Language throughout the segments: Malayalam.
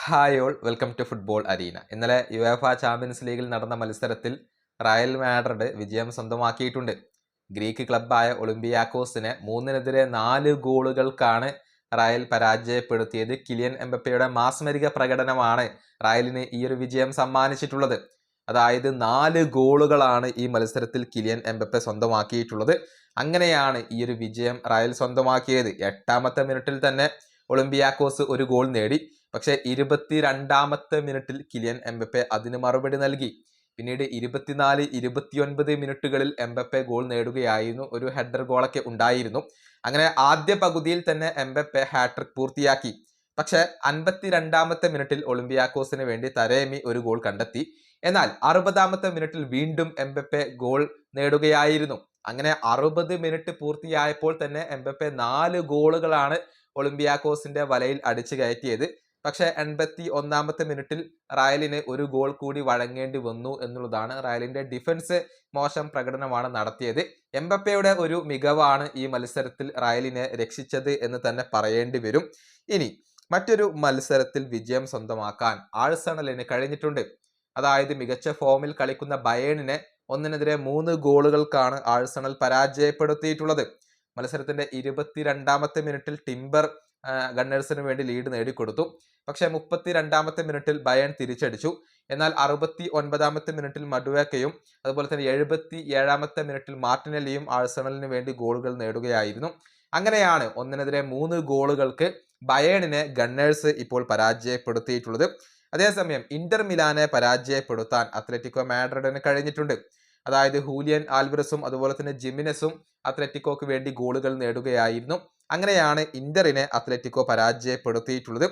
Hi all welcome to football arena. ഇന്നലെ യുവേഫ ചാമ്പ്യൻസ് ലീഗിൽ നടന്ന മത്സരത്തിൽ റയൽ മാഡ്രിഡ് വിജയം സ്വന്തമാക്കിയിട്ടുണ്ട്. ഗ്രീക്ക് ക്ലബ്ബായ ഒളിമ്പിയാക്കോസിനെ 3-4 ഗോളുകൾക്കാണ് റയൽ പരാജയപ്പെടുത്തിയത്. കിലിയൻ എംബപ്പയുടെ മാസ്മരിക പ്രകടനമാണ് റയലിന് ഈ ഒരു വിജയം സമ്മാനിച്ചിട്ടുള്ളത്. അതായത് 4 ഗോളുകളാണ് ഈ മത്സരത്തിൽ കിലിയൻ എംബപ്പെ സ്വന്തമാക്കിയിട്ടുള്ളത്. അങ്ങനെയാണ് ഈ ഒരു വിജയം റയൽ സ്വന്തമാക്കിയത്. 8ാമത്തെ മിനിറ്റിൽ തന്നെ ഒളിമ്പിയാക്കോസ് ഒരു ഗോൾ നേടി. പക്ഷേ 22ാമത്തെ മിനിറ്റിൽ കിലിയൻ എംബപ്പെ അതിന് മറുപടി നൽകി. പിന്നീട് 24-29 മിനിറ്റുകളിൽ എംബപ്പെ ഗോൾ നേടുകയായിരുന്നു. ഒരു ഹെഡർ ഗോളൊക്കെ ഉണ്ടായിരുന്നു. അങ്ങനെ ആദ്യ പകുതിയിൽ തന്നെ എംബപ്പെ ഹാട്രിക് പൂർത്തിയാക്കി. പക്ഷെ 52ാമത്തെ മിനിറ്റിൽ ഒളിമ്പിയാക്കോസിന് വേണ്ടി തരേമി ഒരു ഗോൾ കണ്ടെത്തി. എന്നാൽ 60ാമത്തെ മിനിറ്റിൽ വീണ്ടും എംബപ്പെ ഗോൾ നേടുകയായിരുന്നു. അങ്ങനെ 60 മിനിറ്റ് പൂർത്തിയായപ്പോൾ തന്നെ എംബപ്പെ 4 ഗോളുകളാണ് ഒളിമ്പിയാക്കോസിന്റെ വലയിൽ അടിച്ചു കയറ്റിയത്. പക്ഷെ 81ാമത്തെ മിനിറ്റിൽ റയലിന് ഒരു ഗോൾ കൂടി വഴങ്ങേണ്ടി വന്നു എന്നുള്ളതാണ്. റയലിന്റെ ഡിഫൻസ് മോശം പ്രകടനമാണ് നടത്തിയത്. എംബപ്പയുടെ ഒരു മികവാണ് ഈ മത്സരത്തിൽ റയലിനെ രക്ഷിച്ചത് എന്ന് തന്നെ പറയേണ്ടി വരും. ഇനി മറ്റൊരു മത്സരത്തിൽ വിജയം സ്വന്തമാക്കാൻ ആഴ്സണലിന് കഴിഞ്ഞിട്ടുണ്ട്. അതായത് മികച്ച ഫോമിൽ കളിക്കുന്ന ബയേണിനെ 1-3 ഗോളുകൾക്കാണ് ആഴ്സണൽ പരാജയപ്പെടുത്തിയിട്ടുള്ളത്. മത്സരത്തിന്റെ 22ാമത്തെ മിനിറ്റിൽ ടിംബർ ഗണ്ണേഴ്സിന് വേണ്ടി ലീഡ് നേടിക്കൊടുത്തു. പക്ഷേ 32ാമത്തെ മിനിറ്റിൽ ബയേൺ തിരിച്ചടിച്ചു. എന്നാൽ 69ാമത്തെ മിനിറ്റിൽ മഡുവേക്കയും അതുപോലെ തന്നെ 77ാമത്തെ മിനിറ്റിൽ മാർട്ടിനെല്ലിയും ആഴ്സണലിന് വേണ്ടി ഗോളുകൾ നേടുകയായിരുന്നു. അങ്ങനെയാണ് 1-3 ഗോളുകൾക്ക് ബയേണിനെ ഗണ്ണേഴ്സ് ഇപ്പോൾ പരാജയപ്പെടുത്തിയിട്ടുള്ളത്. അതേസമയം ഇന്റർ മിലാനെ പരാജയപ്പെടുത്താൻ അത്ലറ്റിക്കോ മാഡ്രിഡിന് കഴിഞ്ഞിട്ടുണ്ട്. അതായത് ഹൂലിയൻ ആൽവറസും അതുപോലെ തന്നെ ജിമിനസും അത്ലറ്റിക്കോക്ക് വേണ്ടി ഗോളുകൾ നേടുകയായിരുന്നു. അങ്ങനെയാണ് ഇന്ററിനെ അത്ലറ്റിക്കോ പരാജയപ്പെടുത്തിയിട്ടുള്ളത്.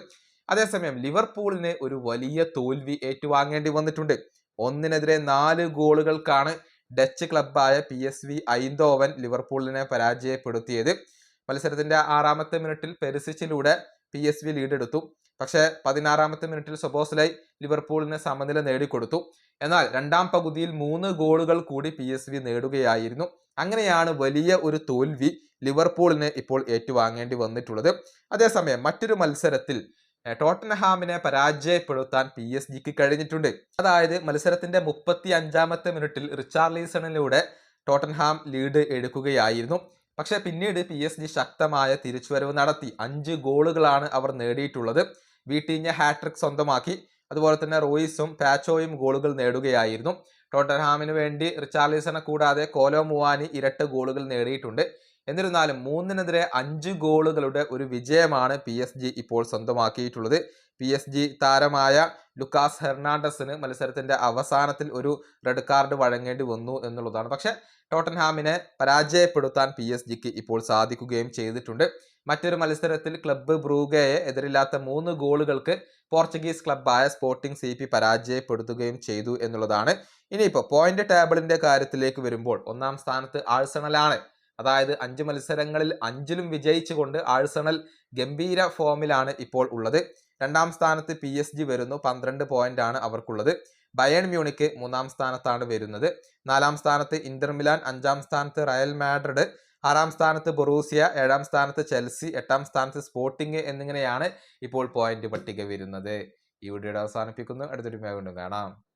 അതേസമയം ലിവർപൂളിന് ഒരു വലിയ തോൽവി ഏറ്റുവാങ്ങേണ്ടി വന്നിട്ടുണ്ട്. 1-4 ഗോളുകൾക്കാണ് ഡച്ച് ക്ലബ്ബായ PSV ഐന്തോവൻ ലിവർപൂളിനെ പരാജയപ്പെടുത്തിയത്. മത്സരത്തിന്റെ 6ാമത്തെ മിനിറ്റിൽ പെരിസിച്ചിലൂടെ PSV ലീഡെടുത്തു. പക്ഷേ 16ാമത്തെ മിനിറ്റിൽ സൊബോസ്ലൈ ലിവർപൂളിന് സമനില നേടിക്കൊടുത്തു. എന്നാൽ 2ാം പകുതിയിൽ 3 ഗോളുകൾ കൂടി PSV നേടുകയായിരുന്നു. അങ്ങനെയാണ് വലിയ ഒരു തോൽവി ലിവർപൂളിന് ഇപ്പോൾ ഏറ്റുവാങ്ങേണ്ടി വന്നിട്ടുള്ളത്. അതേസമയം മറ്റൊരു മത്സരത്തിൽ ടോട്ടൻഹാമിനെ പരാജയപ്പെടുത്താൻ PSG കഴിഞ്ഞിട്ടുണ്ട്. അതായത് മത്സരത്തിന്റെ 35ാമത്തെ മിനിറ്റിൽ റിച്ചാർലിസണിലൂടെ ടോട്ടൻഹാം ലീഡ് എടുക്കുകയായിരുന്നു. പക്ഷെ പിന്നീട് PSG ശക്തമായ തിരിച്ചുവരവ് നടത്തി. 5 ഗോളുകളാണ് അവർ നേടിയിട്ടുള്ളത്. വീട്ടീഞ്ഞ ഹാട്രിക് സ്വന്തമാക്കി. അതുപോലെ തന്നെ റോയിസും പാച്ചോയും ഗോളുകൾ നേടുകയായിരുന്നു. ടോട്ടൻഹാമിന് വേണ്ടി റിച്ചാർലിസണെ കൂടാതെ കോലോ മുവാനി ഇരട്ട ഗോളുകൾ നേടിയിട്ടുണ്ട്. എന്നിരുന്നാലും 3-5 ഗോളുകളുടെ ഒരു വിജയമാണ് PSG ഇപ്പോൾ സ്വന്തമാക്കിയിട്ടുള്ളത്. PSG താരമായ ലുക്കാസ് ഹെർണാണ്ടസിന് മത്സരത്തിന്റെ അവസാനത്തിൽ ഒരു റെഡ് കാർഡ് വഴങ്ങേണ്ടി വന്നു എന്നുള്ളതാണ്. പക്ഷെ ടോട്ടൻഹാമിനെ പരാജയപ്പെടുത്താൻ PSG ഇപ്പോൾ സാധിക്കുകയും ചെയ്തിട്ടുണ്ട്. മറ്റൊരു മത്സരത്തിൽ ക്ലബ്ബ് ബ്രൂഗയെ എതിരില്ലാത്ത 3 ഗോളുകൾക്ക് പോർച്ചുഗീസ് ക്ലബ്ബായ സ്പോർട്ടിംഗ് CP പരാജയപ്പെടുത്തുകയും ചെയ്തു എന്നുള്ളതാണ്. ഇനിയിപ്പോൾ പോയിന്റ് ടേബിളിന്റെ കാര്യത്തിലേക്ക് വരുമ്പോൾ 1ാം സ്ഥാനത്ത് ആഴ്സണലാണ്. അതായത് 5 മത്സരങ്ങളിൽ 5ലും വിജയിച്ചുകൊണ്ട് ആഴ്സണൽ ഗംഭീര ഫോമിലാണ് ഇപ്പോൾ ഉള്ളത്. 2ാം സ്ഥാനത്ത് PSG വരുന്നു. 12 പോയിന്റ് ആണ് അവർക്കുള്ളത്. ബയേൺ മ്യൂണിക്ക് 3ാം സ്ഥാനത്താണ് വരുന്നത്. 4ാം സ്ഥാനത്ത് ഇന്റർ മിലാൻ, 5ാം സ്ഥാനത്ത് റയൽ മാഡ്രിഡ്, 6ാം സ്ഥാനത്ത് ബൊറൂസിയ, 7ാം സ്ഥാനത്ത് ചെൽസി, 8ാം സ്ഥാനത്ത് സ്പോർട്ടിംഗ് എന്നിങ്ങനെയാണ് ഇപ്പോൾ പോയിന്റ് പട്ടിക വരുന്നത്. ഈ വീഡിയോയുടെ അവസാനിപ്പിക്കുന്നു. അടുത്തൊരു വീഡിയോ കാണാം.